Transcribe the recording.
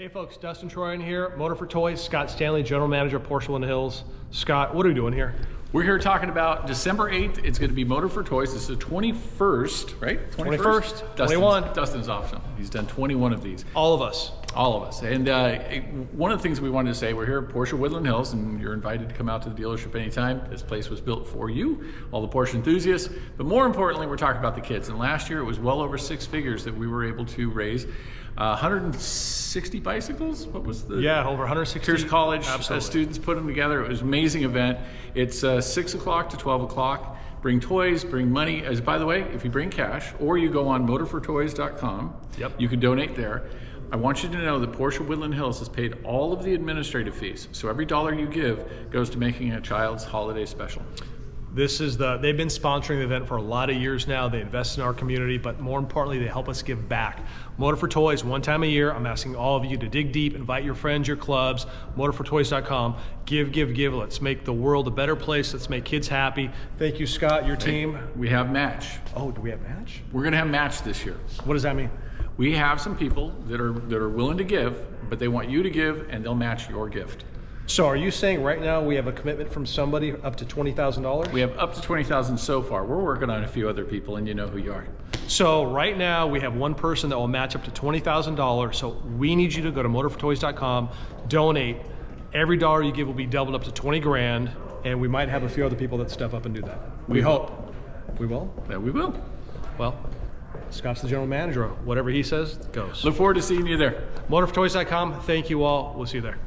Hey folks, Dustin Troyan here, Motor4Toys, Scott Stanley, General Manager, Porsche Woodland Hills. Scott, what are we doing here? We're here talking about December 8th. It's going to be Motor4Toys. It's the 21st, right? 21st, 21. Dustin's optional. He's done 21 of these. All of us. All of us. And one of the things we wanted to say, we're here at Porsche Woodland Hills, and you're invited to come out to the dealership anytime. This place was built for you, all the Porsche enthusiasts. But more importantly, we're talking about the kids. And last year, it was well over 6 figures that we were able to raise. 160 bicycles? What was the? Yeah, over 160. Pierce College students put them together. It was an amazing event. It's 6 o'clock to 12 o'clock. Bring toys, bring money. As by the way, if you bring cash or you go on Motor4Toys.com, you can donate there. I want you to know that Porsche Woodland Hills has paid all of the administrative fees. So every dollar you give goes to making a child's holiday special. This is they've been sponsoring the event for a lot of years now. They invest in our community, but more importantly, they help us give back. Motor4Toys, one time a year, I'm asking all of you to dig deep, invite your friends, your clubs, Motor4Toys.com, give. Let's make the world a better place. Let's make kids happy. Thank you, Scott, your team. We have match. Oh, do we have match? We're gonna have match this year. What does that mean? We have some people that are willing to give, but they want you to give and they'll match your gift. So are you saying right now we have a commitment from somebody up to $20,000? We have up to $20,000 so far. We're working on a few other people and you know who you are. So right now we have one person that will match up to $20,000. So we need you to go to Motor4Toys.com, donate. Every dollar you give will be doubled up to 20 grand, and we might have a few other people that step up and do that. We hope. We will? Yeah, we will. Well, Scott's the general manager. Whatever he says goes. Look forward to seeing you there. Motor4Toys.com. Thank you all. We'll see you there.